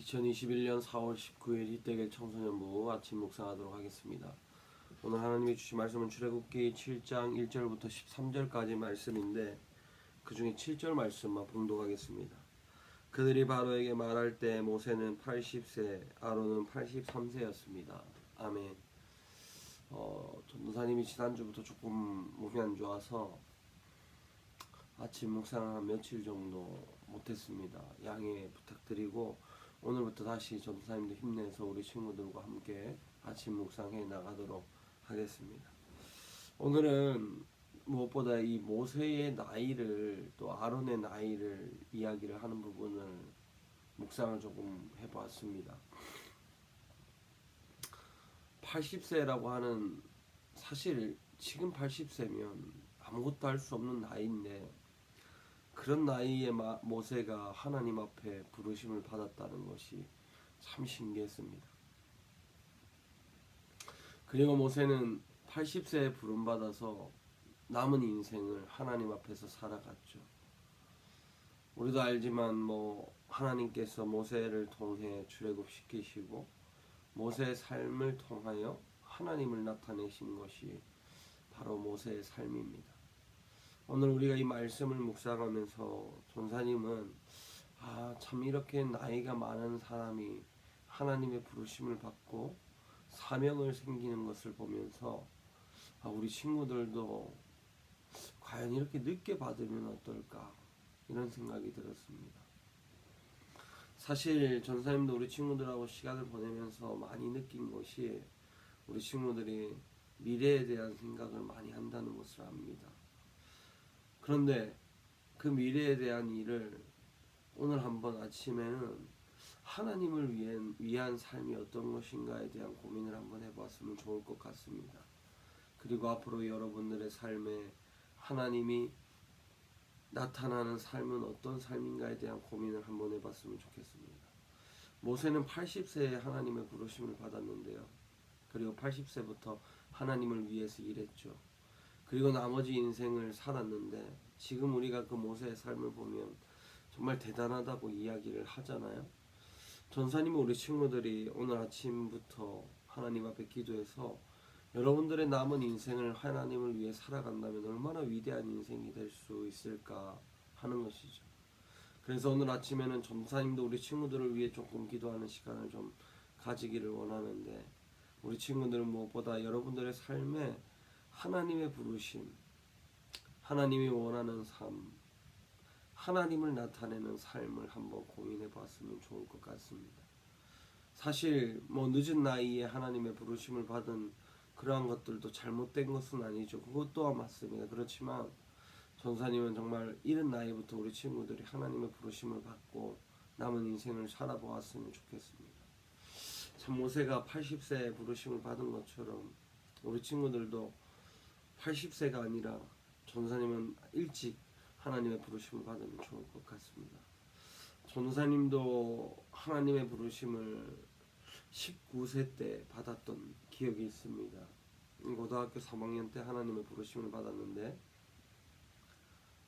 2021년 4월 19일 이때길 청소년부 아침 묵상하도록 하겠습니다. 오늘 하나님이 주신 말씀은 출애굽기 7장 1절부터 13절까지 말씀인데 그 중에 7절 말씀만 봉독하겠습니다. 그들이 바로에게 말할 때 모세는 80세, 아론은 83세였습니다. 아멘. 전도사님이 지난주부터 조금 몸이 안 좋아서 아침 묵상을 한 며칠 정도 못했습니다. 양해 부탁드리고 오늘부터 다시 전도사님도 힘내서 우리 친구들과 함께 아침 묵상해 나가도록 하겠습니다. 오늘은 무엇보다 이 모세의 나이를 또 아론의 나이를 이야기를 하는 부분을 묵상을 조금 해보았습니다. 80세라고 하는, 사실 지금 80세면 아무것도 할 수 없는 나이인데 그런 나이에 모세가 하나님 앞에 부르심을 받았다는 것이 참 신기했습니다. 그리고 모세는 80세에 부름받아서 남은 인생을 하나님 앞에서 살아갔죠. 우리도 알지만 하나님께서 모세를 통해 출애굽시키시고 모세의 삶을 통하여 하나님을 나타내신 것이 바로 모세의 삶입니다. 오늘 우리가 이 말씀을 묵상하면서 전사님은 참 이렇게 나이가 많은 사람이 하나님의 부르심을 받고 사명을 생기는 것을 보면서 우리 친구들도 과연 이렇게 늦게 받으면 어떨까 이런 생각이 들었습니다. 사실 전사님도 우리 친구들하고 시간을 보내면서 많이 느낀 것이 우리 친구들이 미래에 대한 생각을 많이 한다는 것을 압니다. 그런데 그 미래에 대한 일을 오늘 한번 아침에는 하나님을 위한 삶이 어떤 것인가에 대한 고민을 한번 해봤으면 좋을 것 같습니다. 그리고 앞으로 여러분들의 삶에 하나님이 나타나는 삶은 어떤 삶인가에 대한 고민을 한번 해봤으면 좋겠습니다. 모세는 80세에 하나님의 부르심을 받았는데요. 그리고 80세부터 하나님을 위해서 일했죠. 그리고 나머지 인생을 살았는데 지금 우리가 그 모세의 삶을 보면 정말 대단하다고 이야기를 하잖아요. 전사님은 우리 친구들이 오늘 아침부터 하나님 앞에 기도해서 여러분들의 남은 인생을 하나님을 위해 살아간다면 얼마나 위대한 인생이 될 수 있을까 하는 것이죠. 그래서 오늘 아침에는 전사님도 우리 친구들을 위해 조금 기도하는 시간을 좀 가지기를 원하는데 우리 친구들은 무엇보다 여러분들의 삶에 하나님의 부르심, 하나님이 원하는 삶, 하나님을 나타내는 삶을 한번 고민해 봤으면 좋을 것 같습니다. 사실 늦은 나이에 하나님의 부르심을 받은 그러한 것들도 잘못된 것은 아니죠. 그것 또한 맞습니다. 그렇지만 전사님은 정말 이른 나이부터 우리 친구들이 하나님의 부르심을 받고 남은 인생을 살아보았으면 좋겠습니다. 참 모세가 80세에 부르심을 받은 것처럼 우리 친구들도 80세가 아니라 전사님은 일찍 하나님의 부르심을 받으면 좋을 것 같습니다. 전사님도 하나님의 부르심을 19세 때 받았던 기억이 있습니다. 고등학교 3학년 때 하나님의 부르심을 받았는데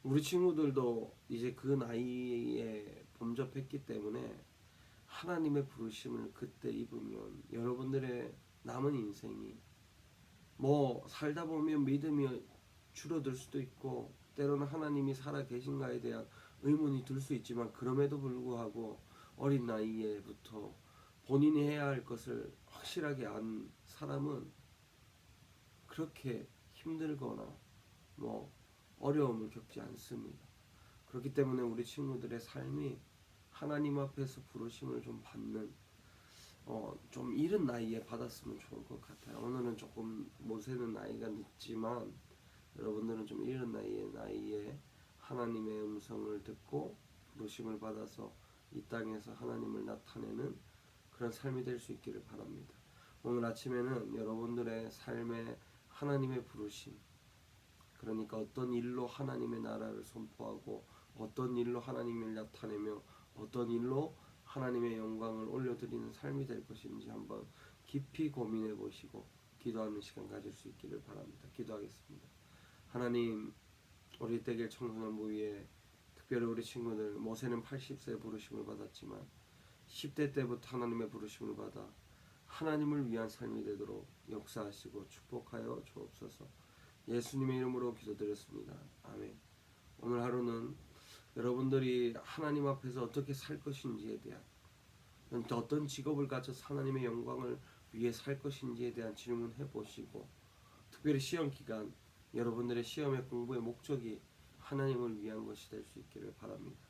우리 친구들도 이제 그 나이에 범접했기 때문에 하나님의 부르심을 그때 입으면 여러분들의 남은 인생이 살다 보면 믿음이 줄어들 수도 있고 때로는 하나님이 살아 계신가에 대한 의문이 들 수 있지만 그럼에도 불구하고 어린 나이에부터 본인이 해야 할 것을 확실하게 안 사람은 그렇게 힘들거나 어려움을 겪지 않습니다. 그렇기 때문에 우리 친구들의 삶이 하나님 앞에서 부르심을 좀 받는 좀 이른 나이에 받았으면 좋을 것 같아요. 오늘은 조금 모세는 나이가 늦지만 여러분들은 좀 이른 나이에 하나님의 음성을 듣고 부르심을 받아서 이 땅에서 하나님을 나타내는 그런 삶이 될 수 있기를 바랍니다. 오늘 아침에는 여러분들의 삶에 하나님의 부르심, 그러니까 어떤 일로 하나님의 나라를 선포하고 어떤 일로 하나님을 나타내며 어떤 일로 하나님의 영광을 올려드리는 삶이 될 것인지 한번 깊이 고민해 보시고 기도하는 시간 가질 수 있기를 바랍니다. 기도하겠습니다. 하나님, 우리 댁의 청소년부 위에 특별히 우리 친구들 모세는 80세 부르심을 받았지만 10대 때부터 하나님의 부르심을 받아 하나님을 위한 삶이 되도록 역사하시고 축복하여 주옵소서. 예수님의 이름으로 기도드렸습니다. 아멘. 오늘 하루는 여러분들이 하나님 앞에서 어떻게 살 것인지에 대한, 어떤 직업을 가져서 하나님의 영광을 위해 살 것인지에 대한 질문해 보시고, 특별히 시험 기간 여러분들의 시험의 공부의 목적이 하나님을 위한 것이 될 수 있기를 바랍니다.